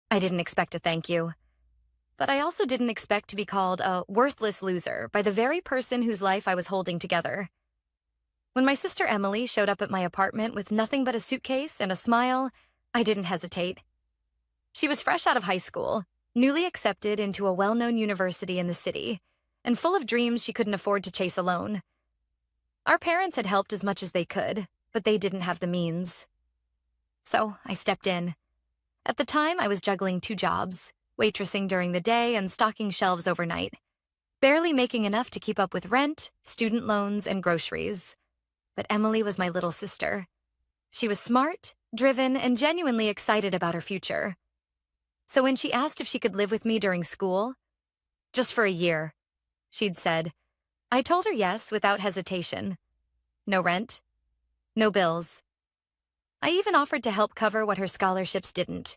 I didn't expect a thank you. But I also didn't expect to be called a worthless loser by the very person whose life I was holding together. When my sister Emily showed up at my apartment with nothing but a suitcase and a smile, I didn't hesitate. She was fresh out of high school, newly accepted into a well-known university in the city, and full of dreams she couldn't afford to chase alone. Our parents had helped as much as they could, but they didn't have the means. So I stepped in. At the time, I was juggling 2 jobs, waitressing during the day and stocking shelves overnight, barely making enough to keep up with rent, student loans, and groceries. But Emily was my little sister. She was smart, driven, and genuinely excited about her future. So when she asked if she could live with me during school, just for a year, she'd said, I told her yes without hesitation. No rent, no bills. I even offered to help cover what her scholarships didn't.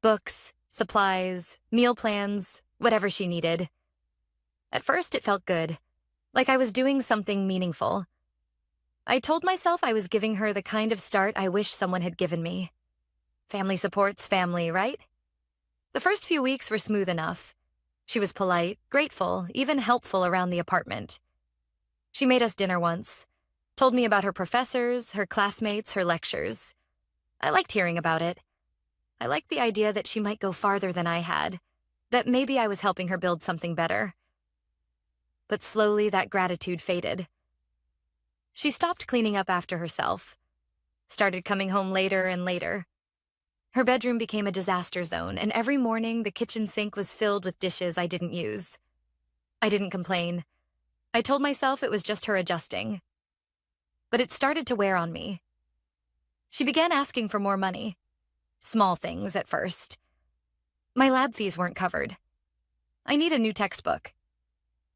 Books, supplies, meal plans, whatever she needed. At first, it felt good, like I was doing something meaningful. I told myself I was giving her the kind of start I wish someone had given me. Family supports family, right? The first few weeks were smooth enough. She was polite, grateful, even helpful around the apartment. She made us dinner once, told me about her professors, her classmates, her lectures. I liked hearing about it. I liked the idea that she might go farther than I had, that maybe I was helping her build something better. But slowly that gratitude faded. She stopped cleaning up after herself, started coming home later and later. Her bedroom became a disaster zone, and every morning the kitchen sink was filled with dishes I didn't use. I didn't complain. I told myself it was just her adjusting. But it started to wear on me. She began asking for more money. Small things at first. My lab fees weren't covered. I need a new textbook.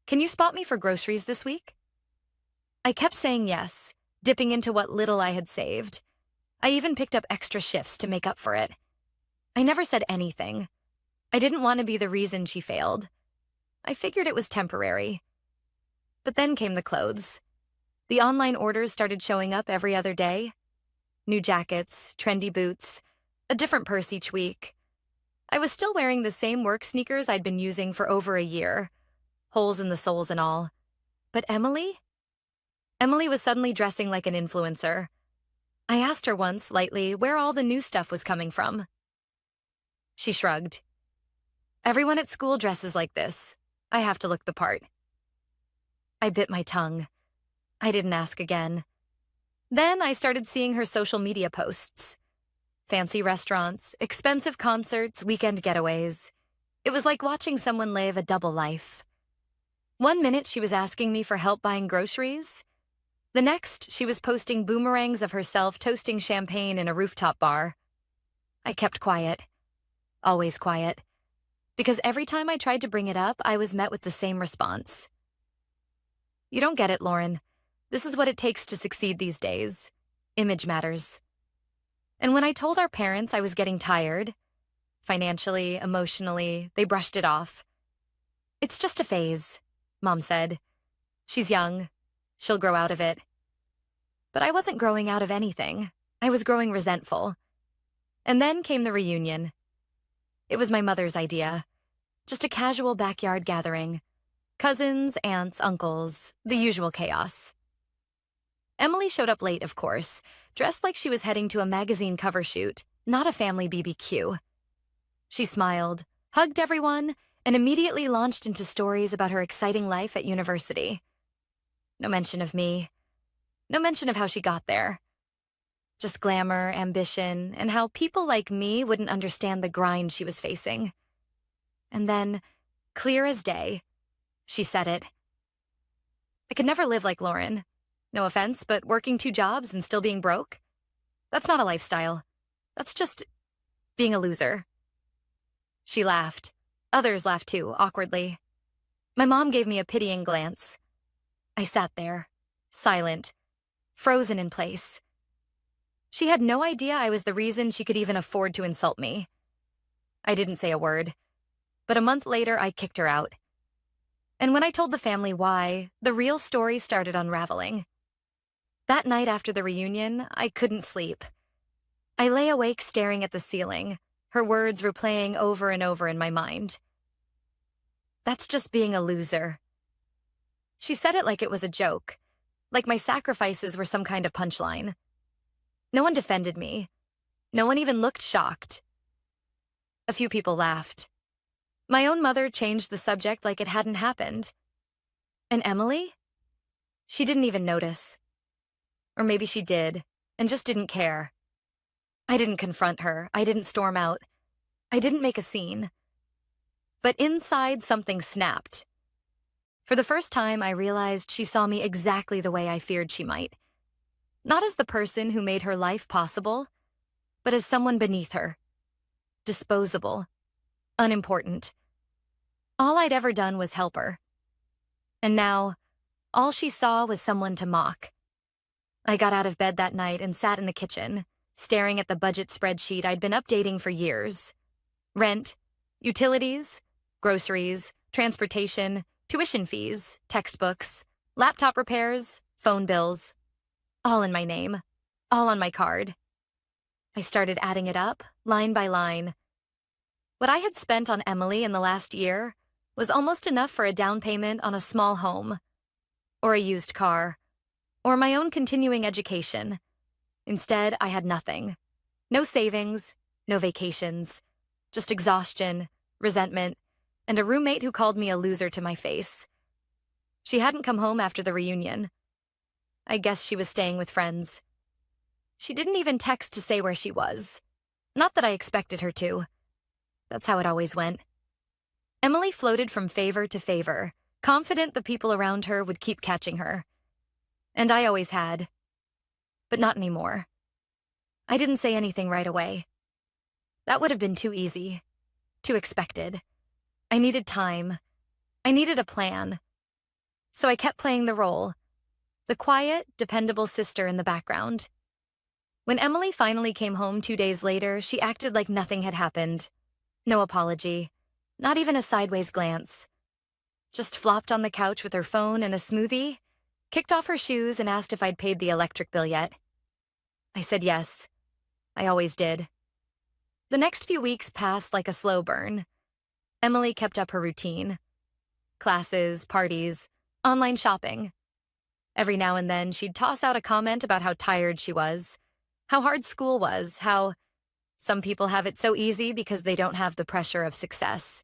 Can you spot me for groceries this week? I kept saying yes, dipping into what little I had saved. I even picked up extra shifts to make up for it. I never said anything. I didn't want to be the reason she failed. I figured it was temporary. But then came the clothes. The online orders started showing up every other day. New jackets, trendy boots, a different purse each week. I was still wearing the same work sneakers I'd been using for over a year, holes in the soles and all. But Emily? Emily was suddenly dressing like an influencer. I asked her once, lightly, where all the new stuff was coming from. She shrugged. Everyone at school dresses like this. I have to look the part. I bit my tongue. I didn't ask again. Then I started seeing her social media posts. Fancy restaurants, expensive concerts, weekend getaways. It was like watching someone live a double life. One minute she was asking me for help buying groceries. The next, she was posting boomerangs of herself toasting champagne in a rooftop bar. I kept quiet. Always quiet. Because every time I tried to bring it up, I was met with the same response. You don't get it, Lauren. This is what it takes to succeed these days. Image matters. And when I told our parents I was getting tired, financially, emotionally, they brushed it off. It's just a phase, Mom said. She's young. She'll grow out of it. But I wasn't growing out of anything. I was growing resentful. And then came the reunion. It was my mother's idea. Just a casual backyard gathering. Cousins, aunts, uncles, the usual chaos. Emily showed up late, of course, dressed like she was heading to a magazine cover shoot, not a family BBQ. She smiled, hugged everyone, and immediately launched into stories about her exciting life at university. No mention of me. No mention of how she got there. Just glamour, ambition, and how people like me wouldn't understand the grind she was facing. And then, clear as day, she said it. I could never live like Lauren. No offense, but working 2 jobs and still being broke? That's not a lifestyle. That's just being a loser. She laughed. Others laughed too, awkwardly. My mom gave me a pitying glance. I sat there, silent, frozen in place. She had no idea I was the reason she could even afford to insult me. I didn't say a word, but a month later I kicked her out. And when I told the family why, the real story started unraveling. That night after the reunion, I couldn't sleep. I lay awake staring at the ceiling, her words replaying over and over in my mind. That's just being a loser. She said it like it was a joke, like my sacrifices were some kind of punchline. No one defended me. No one even looked shocked. A few people laughed. My own mother changed the subject like it hadn't happened. And Emily? She didn't even notice. Or maybe she did, and just didn't care. I didn't confront her. I didn't storm out. I didn't make a scene. But inside, something snapped. For the first time, I realized she saw me exactly the way I feared she might. Not as the person who made her life possible, but as someone beneath her. Disposable. Unimportant. All I'd ever done was help her. And now, all she saw was someone to mock. I got out of bed that night and sat in the kitchen, staring at the budget spreadsheet I'd been updating for years. Rent, utilities, groceries, transportation, tuition fees, textbooks, laptop repairs, phone bills. All in my name. All on my card. I started adding it up, line by line. What I had spent on Emily in the last year was almost enough for a down payment on a small home, or a used car, or my own continuing education. Instead, I had nothing. No savings, no vacations, just exhaustion, resentment, and a roommate who called me a loser to my face. She hadn't come home after the reunion. I guess she was staying with friends. She didn't even text to say where she was. Not that I expected her to. That's how it always went. Emily floated from favor to favor, confident the people around her would keep catching her. And I always had. But not anymore. I didn't say anything right away. That would have been too easy. Too expected. I needed time. I needed a plan. So I kept playing the role. The quiet, dependable sister in the background. When Emily finally came home 2 days later, she acted like nothing had happened. No apology. Not even a sideways glance. Just flopped on the couch with her phone and a smoothie, kicked off her shoes and asked if I'd paid the electric bill yet. I said yes. I always did. The next few weeks passed like a slow burn. Emily kept up her routine. Classes, parties, online shopping. Every now and then, she'd toss out a comment about how tired she was, how hard school was, how some people have it so easy because they don't have the pressure of success.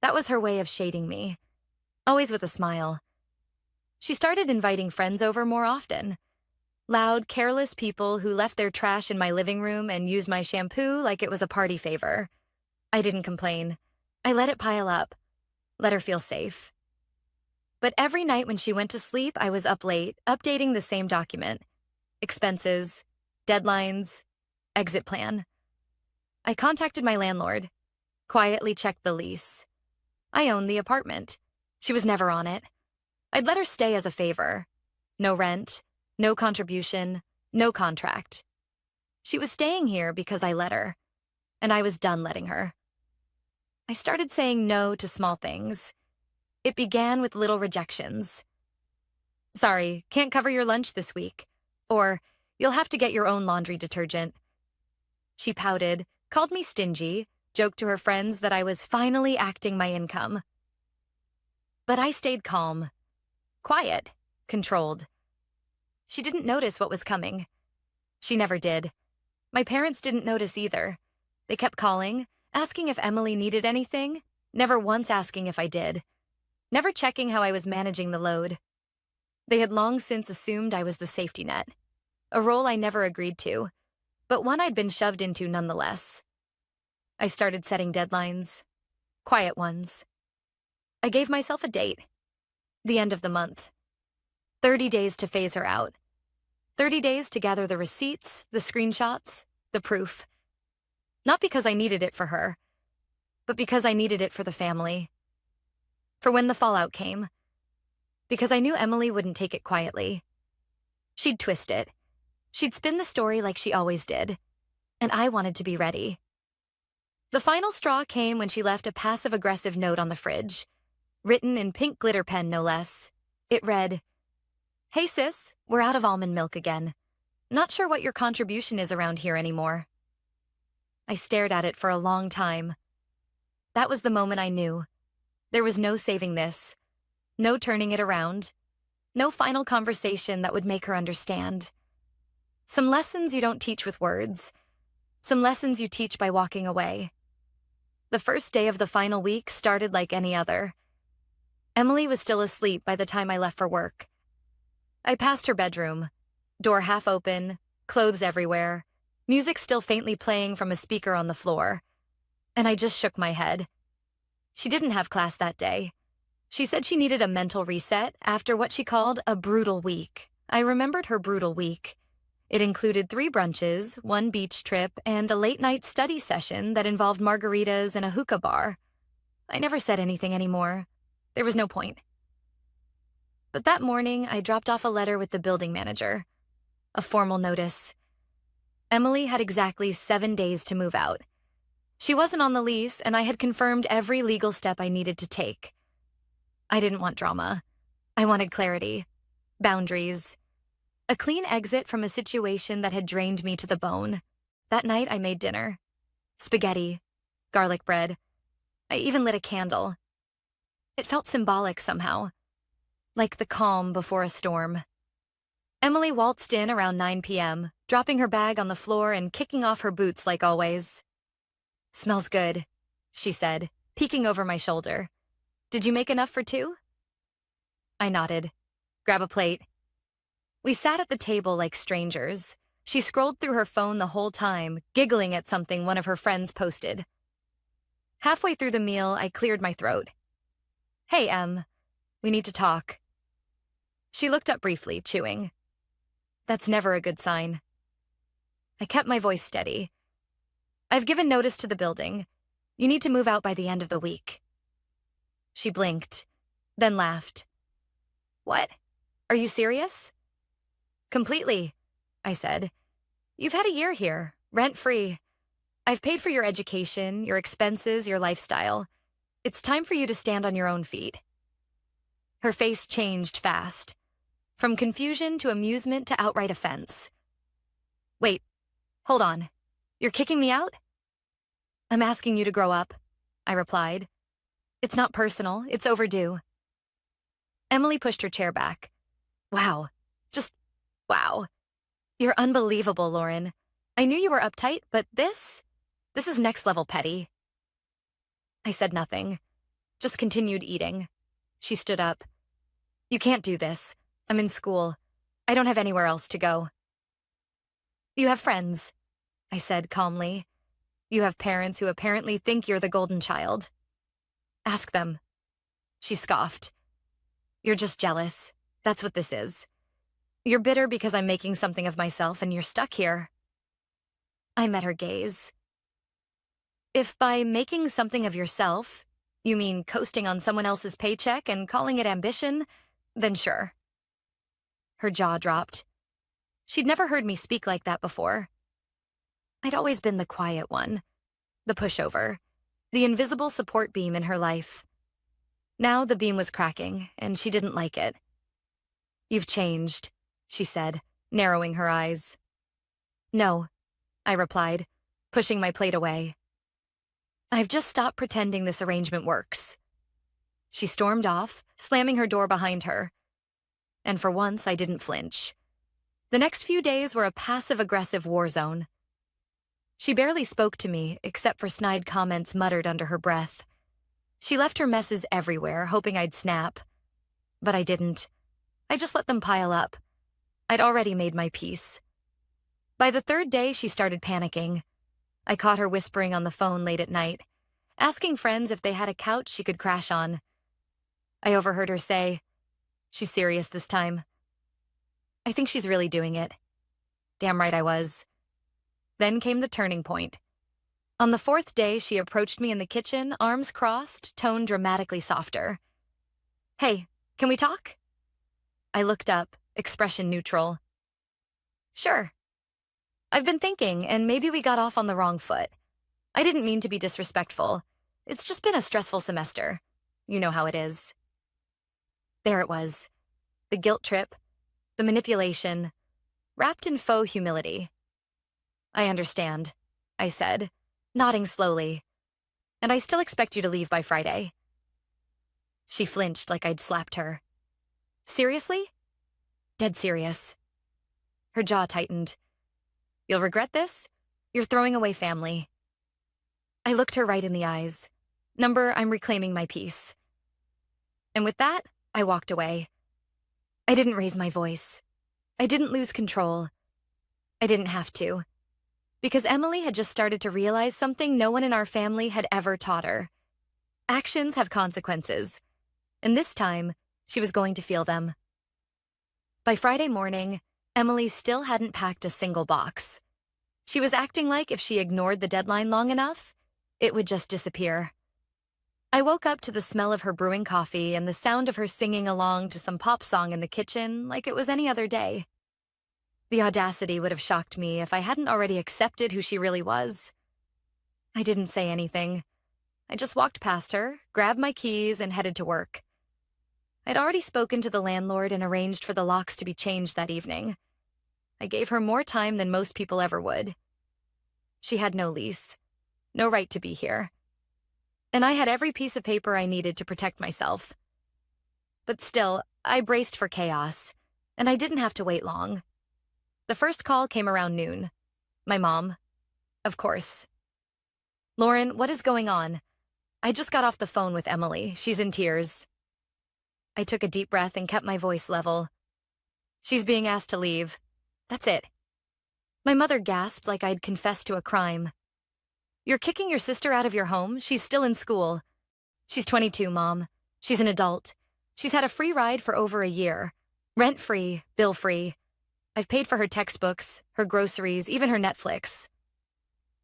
That was her way of shading me, always with a smile. She started inviting friends over more often. Loud, careless people who left their trash in my living room and used my shampoo like it was a party favor. I didn't complain. I let it pile up, let her feel safe. But every night when she went to sleep, I was up late, updating the same document. Expenses, deadlines, exit plan. I contacted my landlord, quietly checked the lease. I owned the apartment. She was never on it. I'd let her stay as a favor. No rent, no contribution, no contract. She was staying here because I let her, and I was done letting her. I started saying no to small things. It began with little rejections. Sorry, can't cover your lunch this week. Or, you'll have to get your own laundry detergent. She pouted, called me stingy, joked to her friends that I was finally acting my income. But I stayed calm, quiet, controlled. She didn't notice what was coming. She never did. My parents didn't notice either. They kept calling, asking if Emily needed anything, never once asking if I did. Never checking how I was managing the load. They had long since assumed I was the safety net, a role I never agreed to, but one I'd been shoved into nonetheless. I started setting deadlines, quiet ones. I gave myself a date, the end of the month. 30 days to phase her out. 30 days to gather the receipts, the screenshots, the proof. Not because I needed it for her, but because I needed it for the family. For when the fallout came. Because I knew Emily wouldn't take it quietly. She'd twist it. She'd spin the story like she always did. And I wanted to be ready. The final straw came when she left a passive-aggressive note on the fridge, written in pink glitter pen, no less. It read, "Hey sis, we're out of almond milk again. Not sure what your contribution is around here anymore." I stared at it for a long time. That was the moment I knew. There was no saving this, no turning it around, no final conversation that would make her understand. Some lessons you don't teach with words, some lessons you teach by walking away. The first day of the final week started like any other. Emily was still asleep by the time I left for work. I passed her bedroom, door half open, clothes everywhere, music still faintly playing from a speaker on the floor, and I just shook my head. She didn't have class that day. She said she needed a mental reset after what she called a brutal week. I remembered her brutal week. It included 3 brunches, 1 beach trip, and a late-night study session that involved margaritas and a hookah bar. I never said anything anymore. There was no point. But that morning, I dropped off a letter with the building manager. A formal notice. Emily had exactly 7 days to move out. She wasn't on the lease, and I had confirmed every legal step I needed to take. I didn't want drama. I wanted clarity, boundaries, a clean exit from a situation that had drained me to the bone. That night, I made dinner. Spaghetti, garlic bread. I even lit a candle. It felt symbolic somehow, like the calm before a storm. Emily waltzed in around 9 p.m., dropping her bag on the floor and kicking off her boots like always. "Smells good," she said, peeking over my shoulder. "Did you make enough for 2?" I nodded. "Grab a plate." We sat at the table like strangers. She scrolled through her phone the whole time, giggling at something one of her friends posted. Halfway through the meal, I cleared my throat. "Hey, Em, we need to talk." She looked up briefly, chewing. That's never a good sign. I kept my voice steady. "I've given notice to the building. You need to move out by the end of the week." She blinked, then laughed. "What? Are you serious?" "Completely," I said. "You've had a year here, rent-free. I've paid for your education, your expenses, your lifestyle. It's time for you to stand on your own feet." Her face changed fast, from confusion to amusement to outright offense. "Wait, hold on. You're kicking me out?" "I'm asking you to grow up," I replied. "It's not personal, it's overdue." Emily pushed her chair back. "Wow. Just wow. You're unbelievable, Lauren. I knew you were uptight, but this is next level petty." I said nothing, just continued eating. She stood up. "You can't do this. I'm in school. I don't have anywhere else to go." "You have friends," I said calmly. "You have parents who apparently think you're the golden child. Ask them." She scoffed. "You're just jealous. That's what this is. You're bitter because I'm making something of myself and you're stuck here." I met her gaze. "If by making something of yourself, you mean coasting on someone else's paycheck and calling it ambition, then sure." Her jaw dropped. She'd never heard me speak like that before. I'd always been the quiet one, the pushover, the invisible support beam in her life. Now the beam was cracking, and she didn't like it. "You've changed," she said, narrowing her eyes. "No," I replied, pushing my plate away. "I've just stopped pretending this arrangement works." She stormed off, slamming her door behind her. And for once, I didn't flinch. The next few days were a passive-aggressive war zone. She barely spoke to me, except for snide comments muttered under her breath. She left her messes everywhere, hoping I'd snap. But I didn't. I just let them pile up. I'd already made my peace. By the 3rd day, she started panicking. I caught her whispering on the phone late at night, asking friends if they had a couch she could crash on. I overheard her say, "She's serious this time." I think she's really doing it. Damn right I was. Then came the turning point. On the 4th day, she approached me in the kitchen, arms crossed, tone dramatically softer. "Hey, can we talk?" I looked up, expression neutral. "Sure. I've been thinking, and maybe we got off on the wrong foot. I didn't mean to be disrespectful. It's just been a stressful semester. You know how it is." There it was. The guilt trip, the manipulation, wrapped in faux humility. "I understand," I said. nodding slowly. And I still expect you to leave by Friday. She flinched like I'd slapped her. Seriously? Dead serious. Her jaw tightened. You'll regret this? You're throwing away family. I looked her right in the eyes. Number, I'm reclaiming my peace. And with that, I walked away. I didn't raise my voice. I didn't lose control. I didn't have to. Because Emily had just started to realize something no one in our family had ever taught her. Actions have consequences. And this time, she was going to feel them. By Friday morning, Emily still hadn't packed a single box. She was acting like if she ignored the deadline long enough, it would just disappear. I woke up to the smell of her brewing coffee and the sound of her singing along to some pop song in the kitchen like it was any other day. The audacity would have shocked me if I hadn't already accepted who she really was. I didn't say anything. I just walked past her, grabbed my keys, and headed to work. I'd already spoken to the landlord and arranged for the locks to be changed that evening. I gave her more time than most people ever would. She had no lease, no right to be here. And I had every piece of paper I needed to protect myself. But still, I braced for chaos, and I didn't have to wait long. The first call came around noon. My mom. Of course. Lauren, what is going on? I just got off the phone with Emily. She's in tears. I took a deep breath and kept my voice level. She's being asked to leave. That's it. My mother gasped like I'd confessed to a crime. You're kicking your sister out of your home? She's still in school. She's 22, Mom. She's an adult. She's had a free ride for over a year. Rent-free, bill-free. I've paid for her textbooks, her groceries, even her Netflix.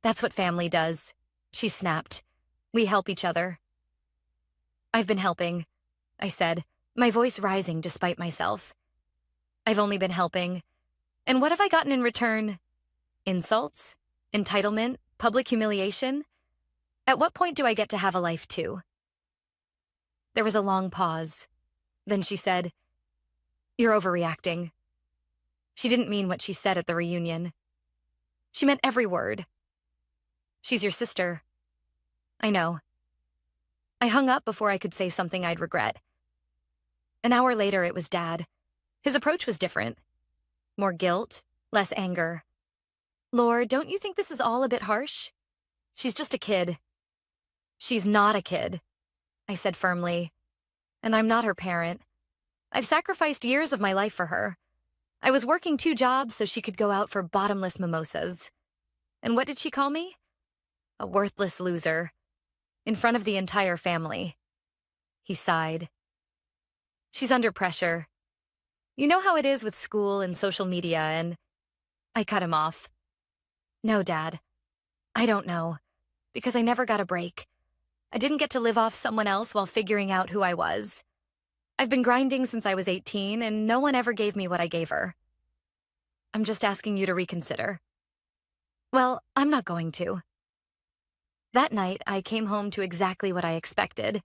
That's what family does, she snapped. We help each other. I've been helping, I said, my voice rising despite myself. I've only been helping. And what have I gotten in return? Insults? Entitlement? Public humiliation? At what point do I get to have a life too? There was a long pause. Then she said, You're overreacting. She didn't mean what she said at the reunion. She meant every word. She's your sister. I know. I hung up before I could say something I'd regret. An hour later, it was Dad. His approach was different. More guilt, less anger. Lord, don't you think this is all a bit harsh? She's just a kid. She's not a kid, I said firmly. And I'm not her parent. I've sacrificed years of my life for her. I was working 2 jobs so she could go out for bottomless mimosas. And what did she call me? A worthless loser. In front of the entire family. He sighed. She's under pressure. You know how it is with school and social media and... I cut him off. No, Dad. I don't know. Because I never got a break. I didn't get to live off someone else while figuring out who I was. I've been grinding since I was 18, and no one ever gave me what I gave her. I'm just asking you to reconsider. Well, I'm not going to. That night, I came home to exactly what I expected.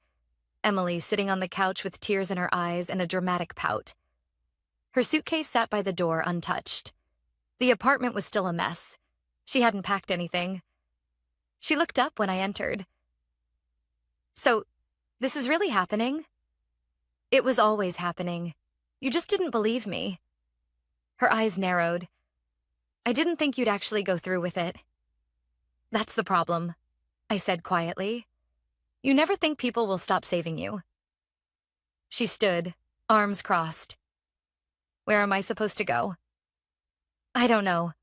Emily sitting on the couch with tears in her eyes and a dramatic pout. Her suitcase sat by the door untouched. The apartment was still a mess. She hadn't packed anything. She looked up when I entered. So, this is really happening? It was always happening. You just didn't believe me. Her eyes narrowed. I didn't think you'd actually go through with it. That's the problem, I said quietly. You never think people will stop saving you. She stood, arms crossed. Where am I supposed to go? I don't know,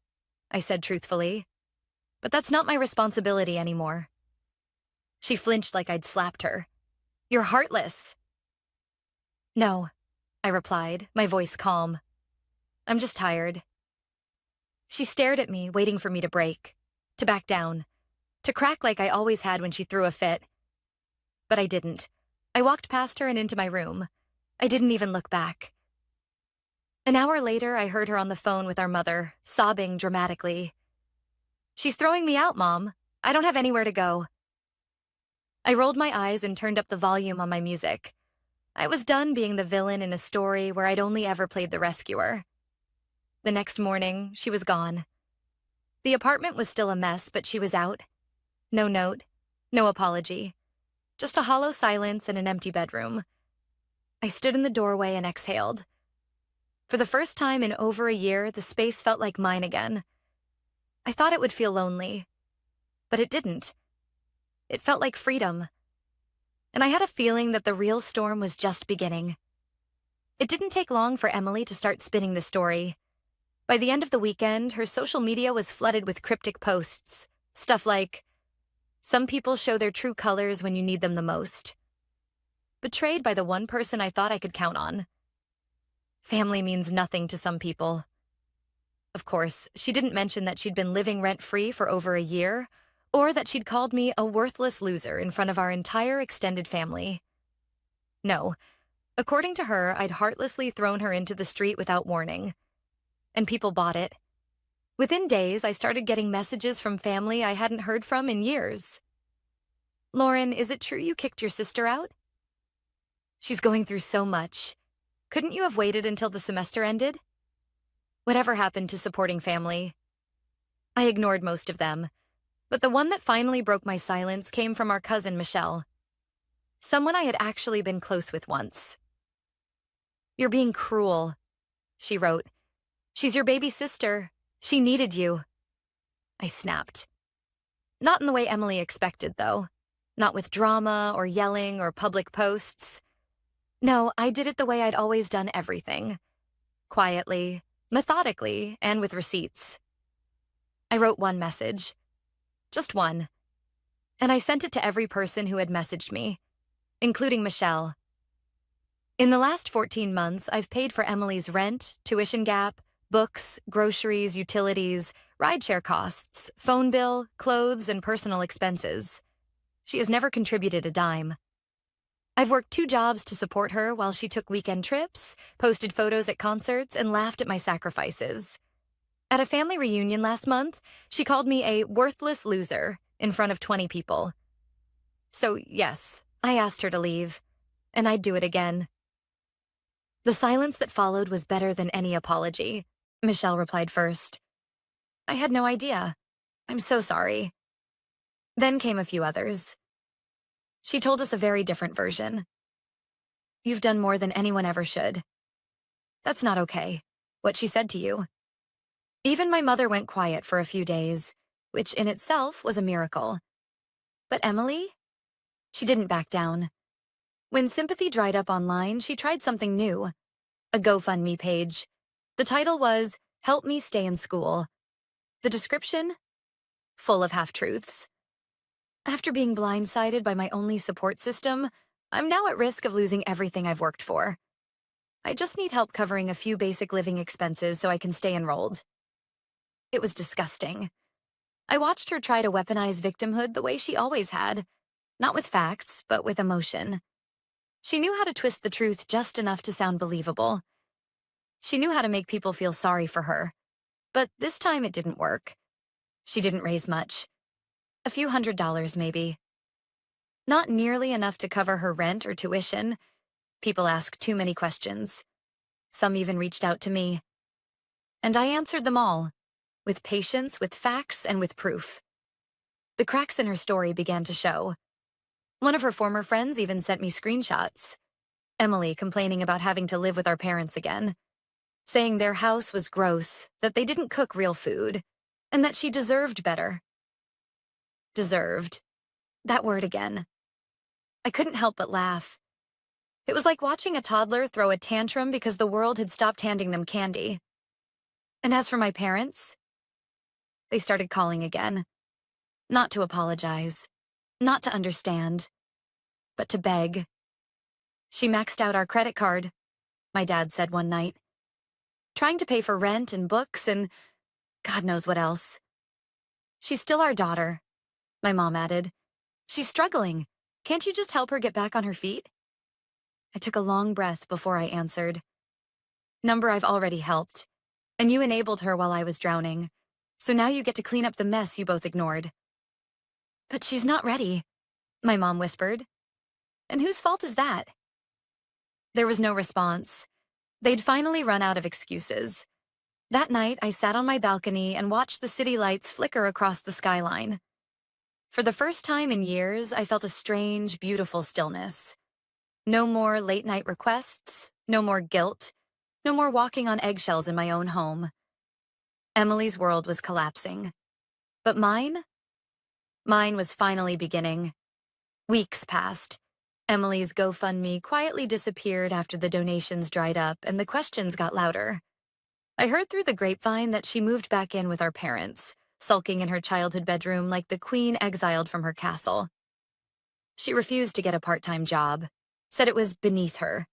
I said truthfully. But that's not my responsibility anymore. She flinched like I'd slapped her. You're heartless. No, I replied, my voice calm. I'm just tired. She stared at me, waiting for me to break, to back down, to crack like I always had when she threw a fit. But I didn't. I walked past her and into my room. I didn't even look back. An hour later, I heard her on the phone with our mother, sobbing dramatically. She's throwing me out, Mom. I don't have anywhere to go. I rolled my eyes and turned up the volume on my music. I was done being the villain in a story where I'd only ever played the rescuer. The next morning, she was gone. The apartment was still a mess, but she was out. No note, no apology, just a hollow silence and an empty bedroom. I stood in the doorway and exhaled. For the first time in over a year, the space felt like mine again. I thought it would feel lonely, but it didn't. It felt like freedom. And I had a feeling that the real storm was just beginning. It didn't take long for Emily to start spinning the story. By the end of the weekend, her social media was flooded with cryptic posts. Stuff like, "Some people show their true colors when you need them the most." Betrayed by the one person I thought I could count on. Family means nothing to some people. Of course, she didn't mention that she'd been living rent-free for over a year, or that she'd called me a worthless loser in front of our entire extended family. No, according to her, I'd heartlessly thrown her into the street without warning. And people bought it. Within days, I started getting messages from family I hadn't heard from in years. "Lauren, is it true you kicked your sister out? She's going through so much. Couldn't you have waited until the semester ended?" Whatever happened to supporting family? I ignored most of them, but the one that finally broke my silence came from our cousin Michelle, someone I had actually been close with once. "You're being cruel," she wrote. "She's your baby sister. She needed you." I snapped. Not in the way Emily expected, though. Not with drama or yelling or public posts. No, I did it the way I'd always done everything. Quietly, methodically, and with receipts. I wrote one message. Just one. And I sent it to every person who had messaged me, including Michelle. In the last 14 months, I've paid for Emily's rent, tuition gap, books, groceries, utilities, rideshare costs, phone bill, clothes, and personal expenses. She has never contributed a dime. I've worked 2 jobs to support her while she took weekend trips, posted photos at concerts, and laughed at my sacrifices. At a family reunion last month, she called me a worthless loser in front of 20 people. So, yes, I asked her to leave, and I'd do it again. The silence that followed was better than any apology. Michelle replied first. "I had no idea. I'm so sorry." Then came a few others. She told us a very different version. "You've done more than anyone ever should. That's not okay, what she said to you." Even my mother went quiet for a few days, which in itself was a miracle. But Emily? She didn't back down. When sympathy dried up online, she tried something new. A GoFundMe page. The title was, "Help Me Stay in School." The description? Full of half-truths. After being blindsided by my only support system, I'm now at risk of losing everything I've worked for. I just need help covering a few basic living expenses so I can stay enrolled. It was disgusting. I watched her try to weaponize victimhood the way she always had. Not with facts, but with emotion. She knew how to twist the truth just enough to sound believable. She knew how to make people feel sorry for her. But this time it didn't work. She didn't raise much. A few $100s, maybe. Not nearly enough to cover her rent or tuition. People asked too many questions. Some even reached out to me. And I answered them all, with patience, with facts, and with proof. The cracks in her story began to show. One of her former friends even sent me screenshots. Emily complaining about having to live with our parents again, saying their house was gross, that they didn't cook real food, and that she deserved better. Deserved. That word again. I couldn't help but laugh. It was like watching a toddler throw a tantrum because the world had stopped handing them candy. And as for my parents, they started calling again. Not to apologize, not to understand, but to beg. "She maxed out our credit card," my dad said one night. "Trying to pay for rent and books and God knows what else." "She's still our daughter," my mom added. "She's struggling. Can't you just help her get back on her feet?" I took a long breath before I answered. "Number I've already helped, and you enabled her while I was drowning. So now you get to clean up the mess you both ignored." "But she's not ready," my mom whispered. "And whose fault is that?" There was no response. They'd finally run out of excuses. That night, I sat on my balcony and watched the city lights flicker across the skyline. For the first time in years, I felt a strange, beautiful stillness. No more late-night requests, no more guilt, no more walking on eggshells in my own home. Emily's world was collapsing. But mine? Mine was finally beginning. Weeks passed. Emily's GoFundMe quietly disappeared after the donations dried up and the questions got louder. I heard through the grapevine that she moved back in with our parents, sulking in her childhood bedroom like the queen exiled from her castle. She refused to get a part-time job, said it was beneath her,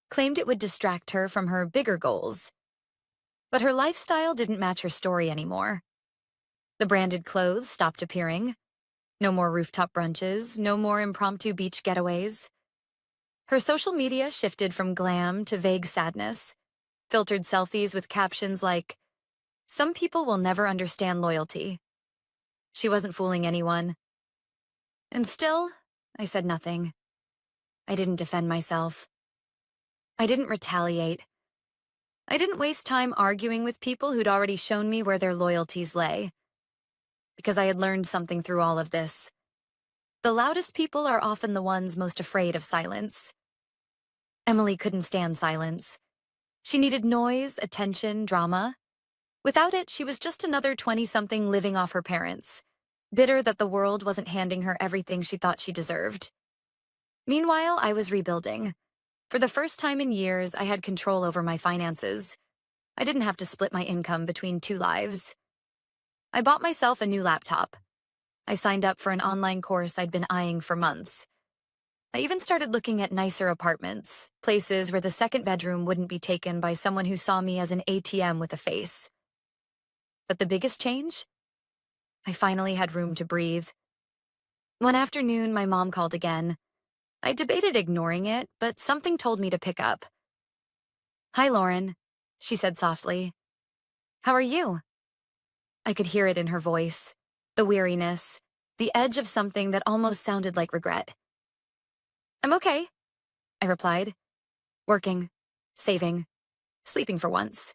claimed it would distract her from her bigger goals. But her lifestyle didn't match her story anymore. The branded clothes stopped appearing. No more rooftop brunches, no more impromptu beach getaways. Her social media shifted from glam to vague sadness, filtered selfies with captions like, "Some people will never understand loyalty." She wasn't fooling anyone. And still, I said nothing. I didn't defend myself. I didn't retaliate. I didn't waste time arguing with people who'd already shown me where their loyalties lay. Because I had learned something through all of this. The loudest people are often the ones most afraid of silence. Emily couldn't stand silence. She needed noise, attention, drama. Without it, she was just another 20-something living off her parents, bitter that the world wasn't handing her everything she thought she deserved. Meanwhile, I was rebuilding. For the first time in years, I had control over my finances. I didn't have to split my income between two lives. I bought myself a new laptop. I signed up for an online course I'd been eyeing for months. I even started looking at nicer apartments, places where the second bedroom wouldn't be taken by someone who saw me as an ATM with a face. But the biggest change? I finally had room to breathe. One afternoon, my mom called again. I debated ignoring it, but something told me to pick up. "Hi, Lauren," she said softly. "How are you?" I could hear it in her voice, the weariness, the edge of something that almost sounded like regret. "I'm okay," I replied. "Working, saving, sleeping for once."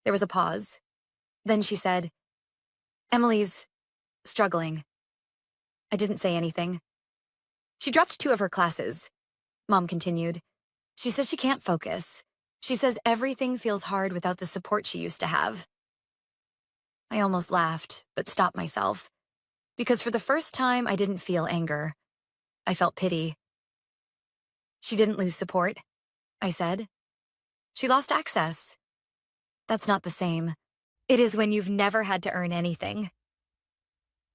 There was a pause. Then she said, "Emily's struggling." I didn't say anything. "She dropped 2 of her classes," Mom continued. "She says she can't focus. She says everything feels hard without the support she used to have." I almost laughed, but stopped myself. Because for the first time, I didn't feel anger. I felt pity. "She didn't lose support," I said. "She lost access." "That's not the same. It is when you've never had to earn anything."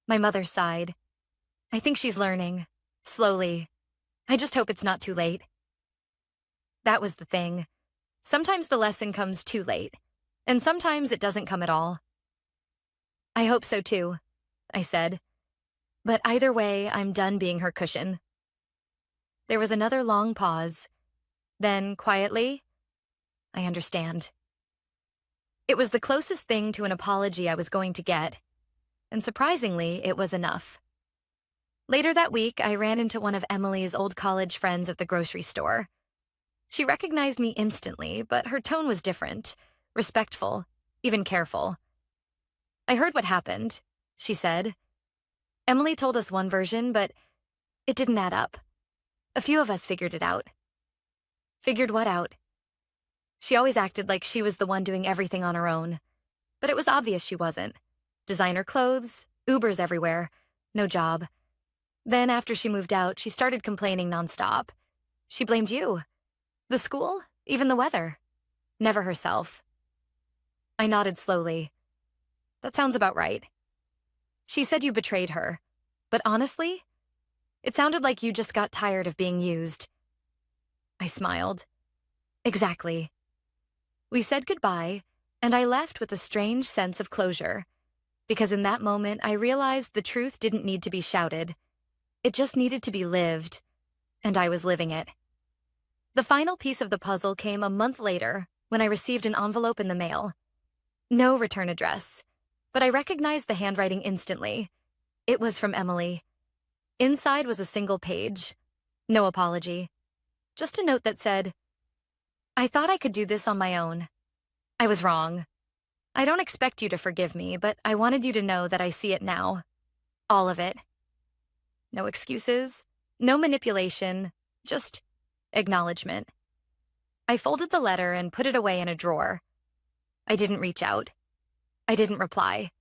My mother sighed. "I think she's learning. Slowly. I just hope it's not too late." That was the thing. Sometimes the lesson comes too late, and sometimes it doesn't come at all. "I hope so too," I said. "But either way, I'm done being her cushion." There was another long pause. Then, quietly, "I understand." It was the closest thing to an apology I was going to get, and surprisingly, it was enough. Later that week, I ran into one of Emily's old college friends at the grocery store. She recognized me instantly, but her tone was different, respectful, even careful. "I heard what happened," she said. "Emily told us one version, but it didn't add up. A few of us figured it out." "Figured what out?" She always acted like she was the one doing everything on her own, but it was obvious she wasn't. Designer clothes, Ubers everywhere, no job. Then after she moved out, she started complaining nonstop. She blamed you. The school, even the weather. Never herself. I nodded slowly. "That sounds about right." "She said you betrayed her, but honestly, it sounded like you just got tired of being used." I smiled. "Exactly." We said goodbye, and I left with a strange sense of closure, because in that moment I realized the truth didn't need to be shouted. It just needed to be lived, and I was living it. The final piece of the puzzle came a month later when I received an envelope in the mail. No return address, but I recognized the handwriting instantly. It was from Emily. Inside was a single page. No apology. Just a note that said, "I thought I could do this on my own. I was wrong. I don't expect you to forgive me, but I wanted you to know that I see it now. All of it. No excuses, no manipulation, just acknowledgement. I folded the letter and put it away in a drawer. I didn't reach out. I didn't reply.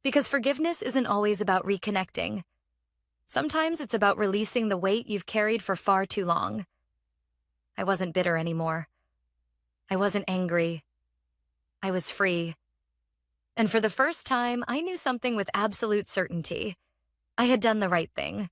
Because forgiveness isn't always about reconnecting. Sometimes it's about releasing the weight you've carried for far too long. I wasn't bitter anymore. I wasn't angry. I was free. And for the first time, I knew something with absolute certainty. I had done the right thing.